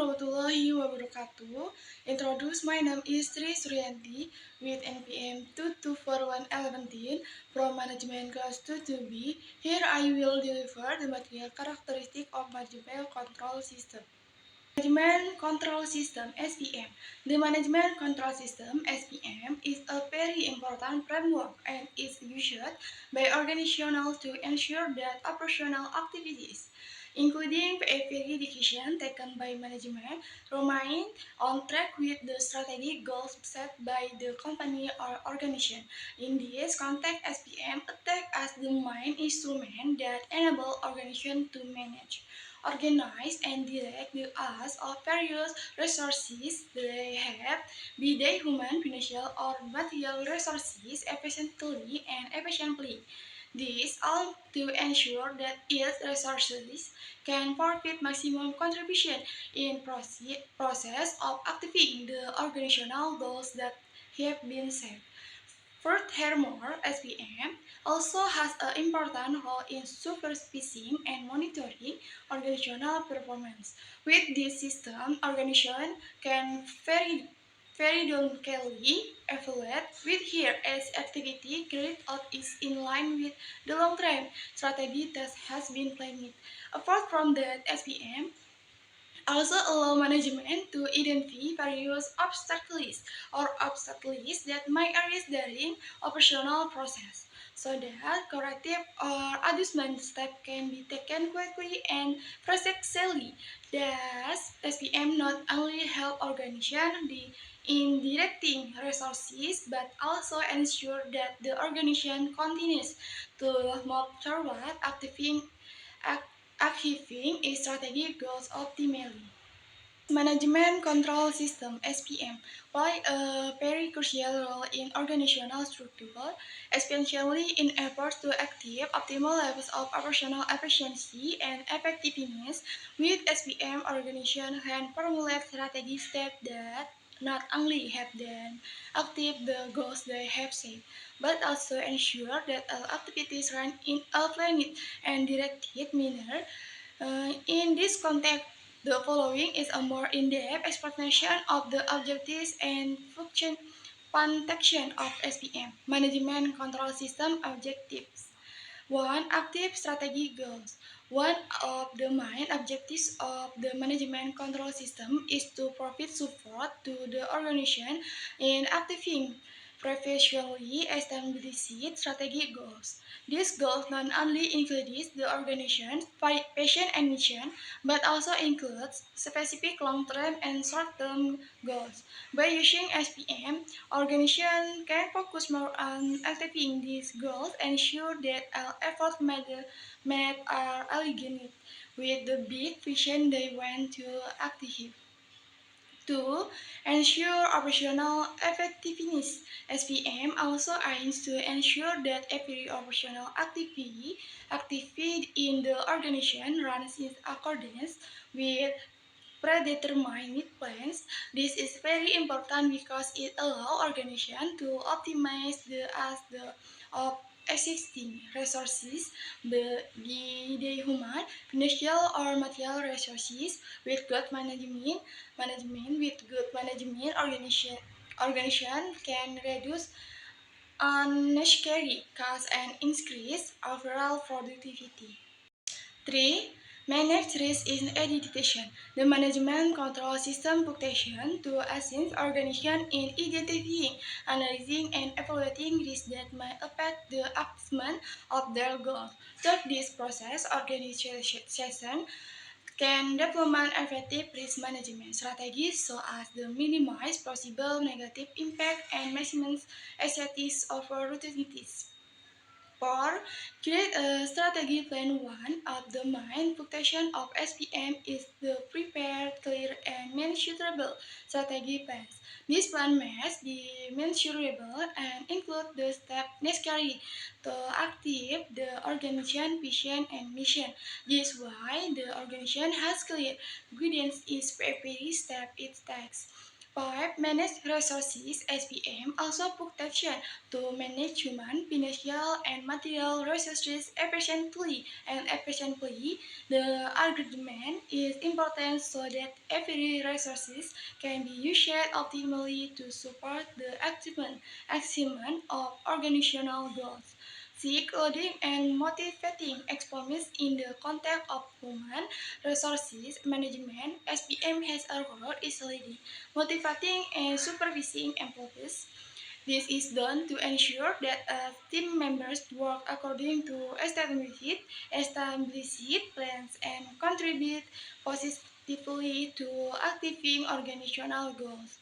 warahmatullahi wabarakatuh. Introduce, my name is Sri Suryanti with NPM 2241117 from Management Class 2B. Here I will deliver the material characteristic of Management Control System. Management Control System (SPM). The Management Control System (SPM) is a very important framework and is used by organizations to ensure that operational activities, including PFP decisions taken by management, remain on track with the strategic goals set by the company or organization. In this context, SPM acts as the main instrument that enables organizations to manage, organize, and direct the use of various resources they have, be they human, financial, or material resources, efficiently. This all to ensure that its resources can provide maximum contribution in process of achieving the organizational goals that have been set. Furthermore, SPM also has an important role in supervising and monitoring organizational performance. With this system, organization can periodically evaluate whether its activity carried out is in line with the long-term strategy that has been planned. Apart from that, SPM also allow management to identify various obstacles that might arise during operational process, so that corrective or adjustment steps can be taken quickly and precisely. Thus, SPM not only help organization in directing resources but also ensure that the organization continues to move forward, achieving its strategic goals optimally. Management Control System (SPM) play a very crucial role in organizational structure, especially in efforts to achieve optimal levels of operational efficiency and effectiveness. With SPM, organizations can formulate strategic steps that not only help them achieve the goals they have set, but also ensure that all activities run in a planned and directed manner. In this context, the following is a more in-depth explanation of the objectives and function of SPM. Management Control System objectives. 1. Active strategy goals. One of the main objectives of the management control system is to provide support to the organization in achieving professionally established strategic goals. These goals not only include the organization's passion and mission, but also includes specific long-term and short-term goals. By using SPM, organizations can focus more on achieving these goals and ensure that all efforts made are aligned with the big vision they want to achieve. 2. Ensure operational effectiveness. SPM also aims to ensure that every operational activity in the organization runs in accordance with predetermined plans. This is very important because it allows organizations to optimize the of existing resources, be they human, financial, or material resources. With good management, organization can reduce unnecessary costs and increase overall productivity. 3. Manage risk in education. The management control system focuses to assist organizations in identifying, analyzing, and evaluating risks that may affect the achievement of their goals. Through this process, organizations can develop effective risk management strategies so as to minimize possible negative impact and maximize assets over opportunities. 4. Create a strategy plan. One of the main function of SPM is to prepare clear and measurable strategy plans. This plan must be measurable and include the steps necessary to achieve the organization vision and mission. This is why the organization has clear guidance in every step it takes. 5. Manage resources. SPM also protection to manage human, financial, and material resources efficiently and efficiently. The argument is important so that every resources can be used optimally to support the achievement of organizational goals. See coding and motivating experiments in the context of human resources management. SPM has a role is leading, motivating and supervising employees. This is done to ensure that team members work according to established plans and contribute positively to achieving organizational goals.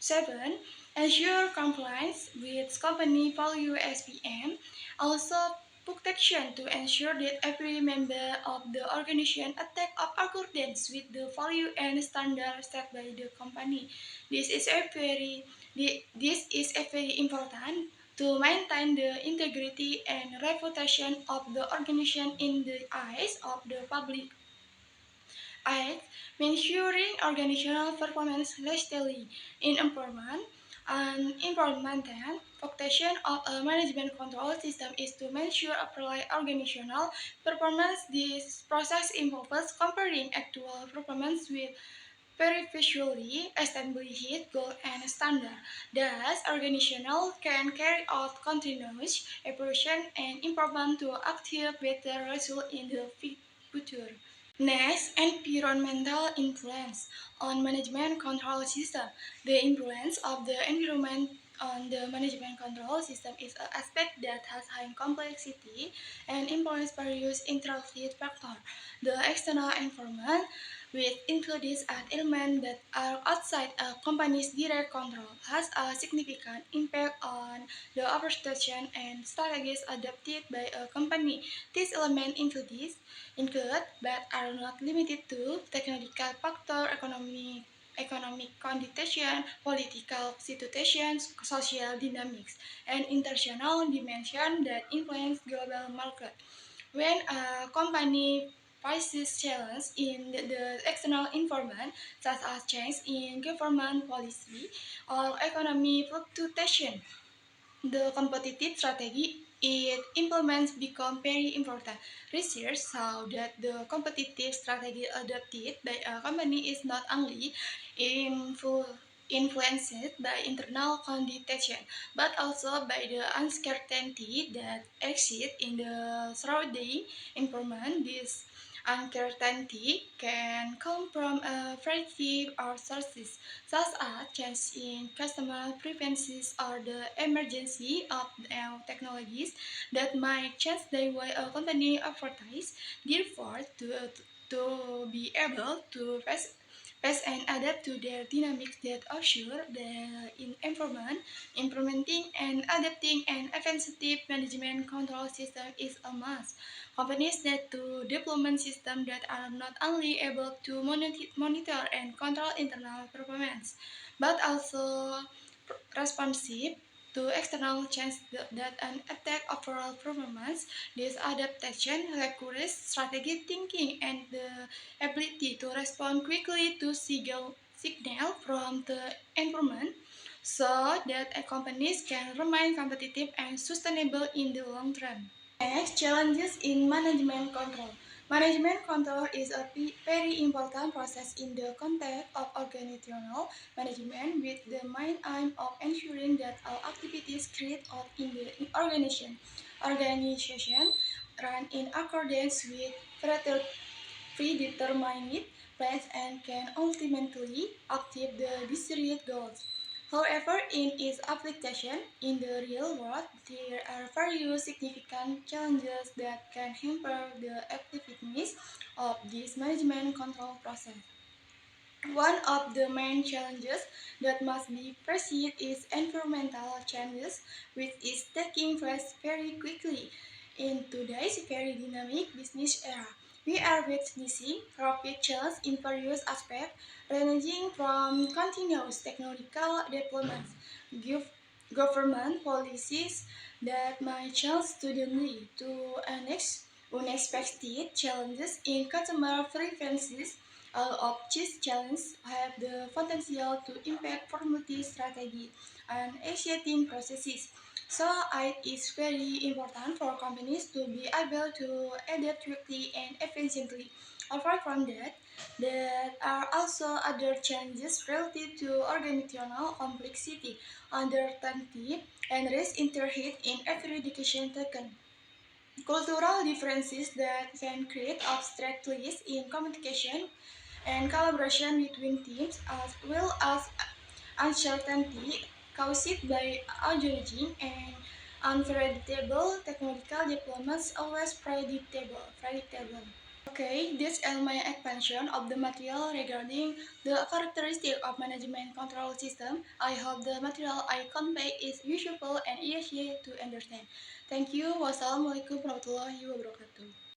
7. Ensure compliance with company value. SPM also protection to ensure that every member of the organization attack of accordance with the value and standard set by the company. This is a very important to maintain the integrity and reputation of the organization in the eyes of the public. 8. Ensuring organizational performance lastly in improvement and implementation protection of a management control system is to ensure appropriate organizational performance. This process involves comparing actual performance with previously established goal and standard. Thus, organizational can carry out continuous evaluation and improvement to achieve better results in the future. Next, environmental influence on management control system. The influence of the environment on the management control system is an aspect that has high complexity and influence various interrelated factors. The external environment, which includes an element that are outside a company's direct control, has a significant impact on the operation and strategies adopted by a company. These elements include but are not limited to technological factor, economic condition, political situations, social dynamics, and international dimension that influence global market. When a company faces challenges in the external environment, such as change in government policy or economic fluctuation, the competitive strategy it implements become very important. Research show that the competitive strategy adopted by a company is not only influenced by internal condition, but also by the uncertainty that exists in the surrounding environment. This uncertainty can come from a variety of sources, such as change in customer preferences or the emergence of technologies that might change the way a company advertises. Therefore, to be able to face and adapt to their dynamics that assure the environment, implementing and adapting an offensive management control system is a must. Companies need to deployment systems that are not only able to monitor and control internal performance, but also responsive to external change that an attack overall performance. This adaptation requires strategic thinking and the ability to respond quickly to signal from the environment so that companies can remain competitive and sustainable in the long term. Next, challenges in management control. Management control is a very important process in the context of organizational management with the main aim of ensuring that all activities carried out in the organization run in accordance with predetermined plans and can ultimately achieve the desired goals. However, in its application in the real world, there are various significant challenges that can hamper the effectiveness of this management control process. One of the main challenges that must be perceived is environmental changes, which is taking place very quickly in today's very dynamic business era. We are witnessing rapid change in various aspects, ranging from continuous technological developments, government policies that might change suddenly to unexpected challenges in customer preferences All of these challenges have the potential to impact formality strategy and initiating processes. So it is very important for companies to be able to adapt quickly and efficiently. Apart from that, there are also other challenges related to organizational complexity, uncertainty, and risk inherent in every decision taken. Cultural differences that can create obstacles in communication and collaboration between teams, as well as uncertainty caused by algorithm and unpredictable technological developments always predictable. Okay, this is my expansion of the material regarding the characteristic of management control system. I hope the material I convey is useful and easy to understand. Thank you. Wassalamualaikum warahmatullahi wabarakatuh.